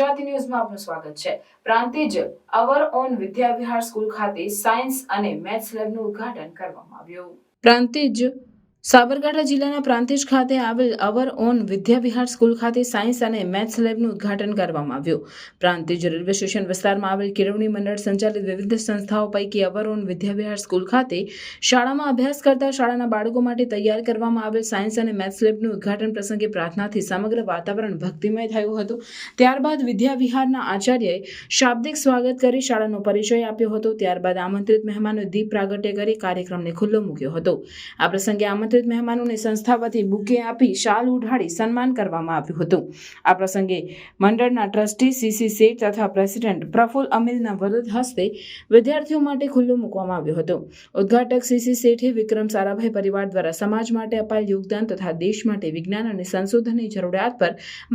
ગુજરાતી ન્યૂઝમાં આપનું સ્વાગત છે। પ્રાંતિજ અવર ઓન વિદ્યા વિહાર સ્કૂલ ખાતે સાયન્સ અને મેથ્સ લેબનું ઉદ્ઘાટન કરવામાં આવ્યું। પ્રાંતિજ સાબરકાંઠા જિલ્લાના પ્રાંતિજ ખાતે આવેલ અવર ઓન વિદ્યા વિહાર સ્કૂલ ખાતે સાયન્સ અને મેથ્સ લેબનું ઉદ્ઘાટન કરવામાં આવ્યું। પ્રાંતિજ રેલવે સ્ટેશન વિસ્તારમાં આવેલ કેળવણી મંડળ સંચાલિત વિવિધ સંસ્થાઓ પૈકી અવર ઓન વિદ્યા વિહાર સ્કૂલ ખાતે શાળામાં અભ્યાસ કરતા શાળાના બાળકો માટે તૈયાર કરવામાં આવેલ સાયન્સ અને મેથ્સ લેબનું ઉદ્ઘાટન પ્રસંગે પ્રાર્થનાથી સમગ્ર વાતાવરણ ભક્તિમય થયું હતું। ત્યારબાદ વિદ્યા વિહારના આચાર્યએ શાબ્દિક સ્વાગત કરી શાળાનો પરિચય આપ્યો હતો। ત્યારબાદ આમંત્રિત મહેમાનોએ દીપ પ્રાગટ્ય કરી કાર્યક્રમને ખુલ્લો મૂક્યો હતો। આ પ્રસંગે આમંત્રિત મહેમાનોને સંસ્થા વતી બુકે આપી શાલ ઉઢાડી સન્માન કરવામાં આવ્યું હતું। આ પ્રસંગે મંડળના ટ્રસ્ટી સીસી શેઠ તથા પ્રેસિડેન્ટ પ્રફુલ્લ અમીલના વરદ હસ્તે વિદ્યાર્થીઓ માટે ખુલ્લો મૂકવામાં આવ્યો હતો। ઉદ્ઘાટક સીસી શેઠે વિક્રમ સારાભાઈ પરિવાર દ્વારા સમાજ માટે અપાયેલ યોગદાન તથા દેશ માટે વિજ્ઞાન અને સંશોધનની જરૂરિયાત પર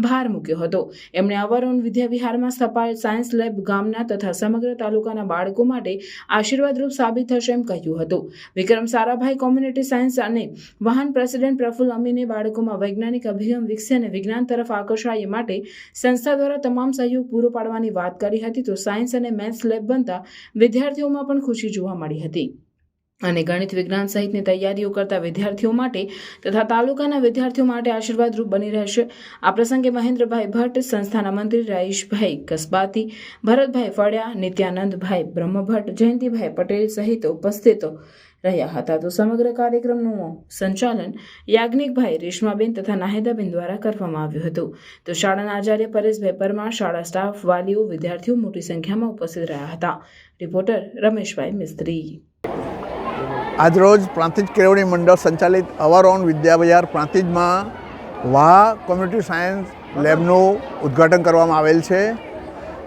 ભાર મૂક્યો હતો। એમણે અવર ઓન વિદ્યા વિહારમાં સ્થપાયેલ સાયન્સ લેબ ગામના તથા સમગ્ર તાલુકાના બાળકો માટે આશીર્વાદરૂપ સાબિત થશે એમ કહ્યું હતું। વિક્રમ સારાભાઈ કોમ્યુનિટી સાયન્સ અને વાહન પ્રેસિડેન્ટ પ્રફુલ્લ અમીને બાળકોમાં વૈજ્ઞાનિક અભિગમ વિકસે અને વિજ્ઞાન તરફ આકર્ષાય એ માટે સંસ્થા દ્વારા તમામ સહયોગ પૂરો પાડવાની વાત કરી હતી। તો સાયન્સ અને મેથ્સ લેબ બનતા વિદ્યાર્થીઓમાં પણ ખુશી જોવા મળી હતી અને ગણિત વિજ્ઞાન સહિતની તૈયારીઓ કરતા વિદ્યાર્થીઓ માટે તથા તાલુકાના વિદ્યાર્થીઓ માટે આશીર્વાદરૂપ બની રહેશે। આ પ્રસંગે મહેન્દ્રભાઈ ભટ્ટ, સંસ્થાના મંત્રી રહીશભાઈ કસબાતી, ભરતભાઈ ફળિયા, નિત્યાનંદભાઈ બ્રહ્મભટ્ટ, જયંતિભાઈ પટેલ સહિત ઉપસ્થિત રહ્યા હતા। તો સમગ્ર કાર્યક્રમનું સંચાલન યાજ્ઞિકભાઈ, રેશમાબેન તથા નાહેદાબેન દ્વારા કરવામાં આવ્યું હતું। તો શાળાના આચાર્ય પરેશભાઈ પરમાર, શાળા સ્ટાફ, વાલીઓ, વિદ્યાર્થીઓ મોટી સંખ્યામાં ઉપસ્થિત રહ્યા હતા। રિપોર્ટર રમેશભાઈ મિસ્ત્રી। આજરોજ પ્રાંતિજ કેળવણી મંડળ સંચાલિત અવર ઓન વિદ્યા વિહાર પ્રાંતિજમાં વાહ કોમ્યુનિટી સાયન્સ લેબનું ઉદ્ઘાટન કરવામાં આવેલ છે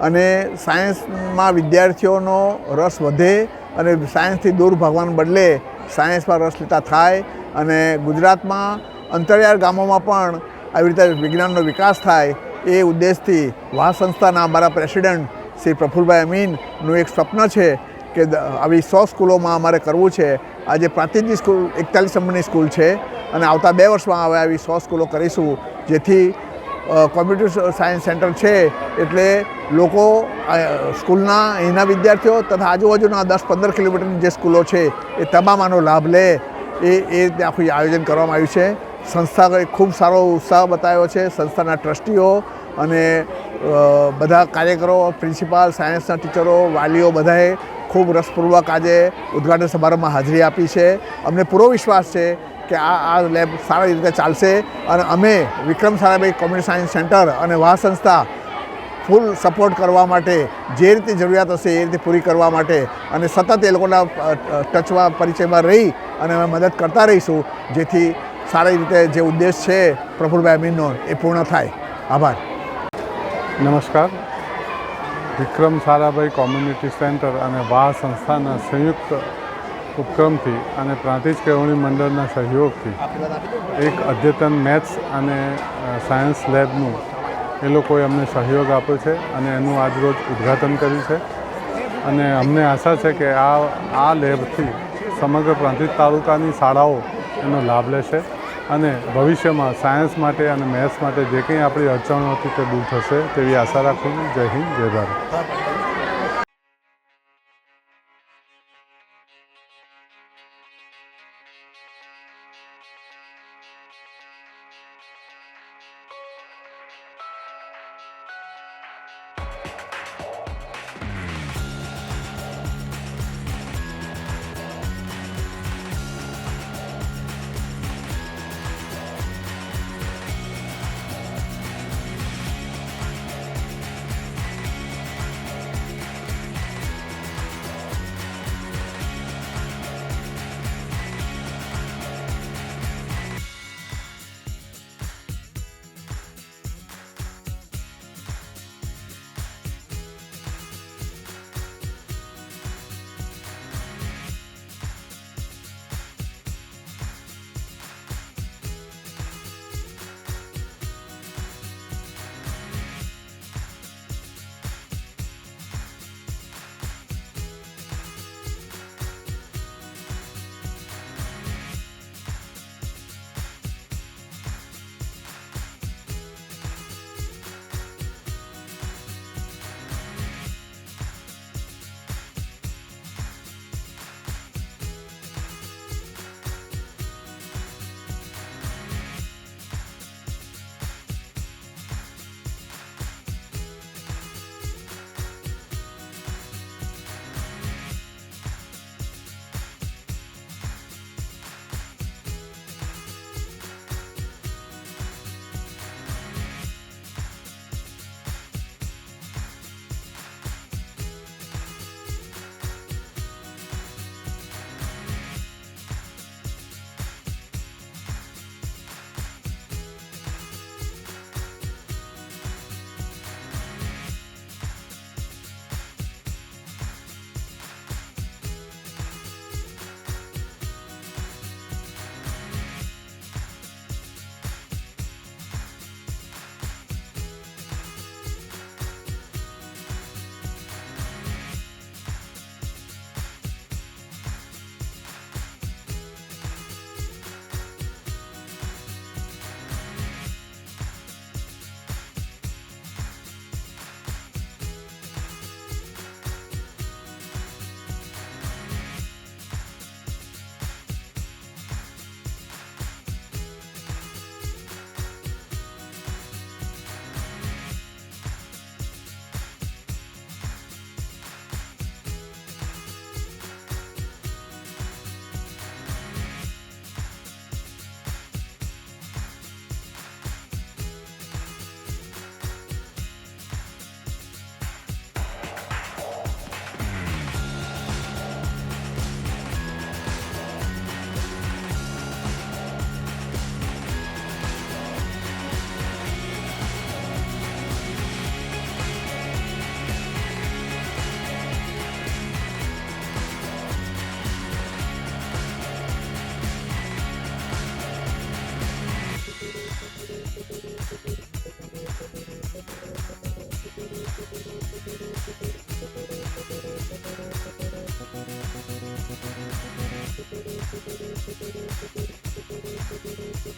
અને સાયન્સમાં વિદ્યાર્થીઓનો રસ વધે અને સાયન્સથી દૂર ભાગવાને બદલે સાયન્સમાં રસ લેતા થાય અને ગુજરાતમાં અંતરિયાળ ગામોમાં પણ આવી રીતે વિજ્ઞાનનો વિકાસ થાય એ ઉદ્દેશથી વાહ સંસ્થાના અમારા પ્રેસિડેન્ટ શ્રી પ્રફુલ્લભાઈ અમીનનું એક સ્વપ્ન છે કે આવી 100 સ્કૂલોમાં અમારે કરવું છે। આજે પ્રાંતિજની સ્કૂલ 41 નંબરની સ્કૂલ છે અને આવતા 2 વર્ષમાં હવે આવી 100 સ્કૂલો કરીશું, જેથી કોમ્પ્યુટર સાયન્સ સેન્ટર છે એટલે લોકો સ્કૂલના અહીંના વિદ્યાર્થીઓ તથા આજુબાજુના 10-15 કિલોમીટરની જે સ્કૂલો છે એ તમામ આનો લાભ લે એ રીતે આખું આયોજન કરવામાં આવ્યું છે। સંસ્થાએ ખૂબ સારો ઉત્સાહ બતાવ્યો છે। સંસ્થાના ટ્રસ્ટીઓ અને બધા કાર્યકરો, પ્રિન્સિપાલ, સાયન્સના ટીચરો, વાલીઓ બધાએ ખૂબ રસપૂર્વક આજે ઉદ્ઘાટન સમારંભમાં હાજરી આપી છે। અમને પૂરો વિશ્વાસ છે કે આ લેબ સારી રીતે ચાલશે અને અમે Vikram Sarabhai community science centre અને વાહ સંસ્થા ફૂલ સપોર્ટ કરવા માટે જે રીતે જરૂરિયાત હશે એ રીતે પૂરી કરવા માટે અને સતત એ લોકોના ટચમાં પરિચયમાં રહી અને અમે મદદ કરતા રહીશું, જેથી સારી રીતે જે ઉદ્દેશ છે પ્રફુલ્લભાઈ અમીનનો એ પૂર્ણ થાય। આભાર। નમસ્કાર। વિક્રમ સારાભાઈ કોમ્યુનિટી સેન્ટર અને વાહ સંસ્થાના સંયુક્ત ઉપક્રમથી અને પ્રાંતિજ કેળવણી મંડળના સહયોગથી એક અદ્યતન મેથ્સ અને સાયન્સ લેબનું એ લોકોએ અમને સહયોગ આપ્યો છે અને એનું આજરોજ ઉદ્ઘાટન કર્યું છે અને અમને આશા છે કે આ લેબથી સમગ્ર પ્રાંતિજ તાલુકાની શાળાઓ એનો લાભ લેશે અને ભવિષ્યમાં સાયન્સ માટે અને મેથ્સ માટે જે કંઈ આપણી અડચણો હતી તે દૂર થશે તેવી આશા રાખું છું। જય હિન્દ, જય ભારત।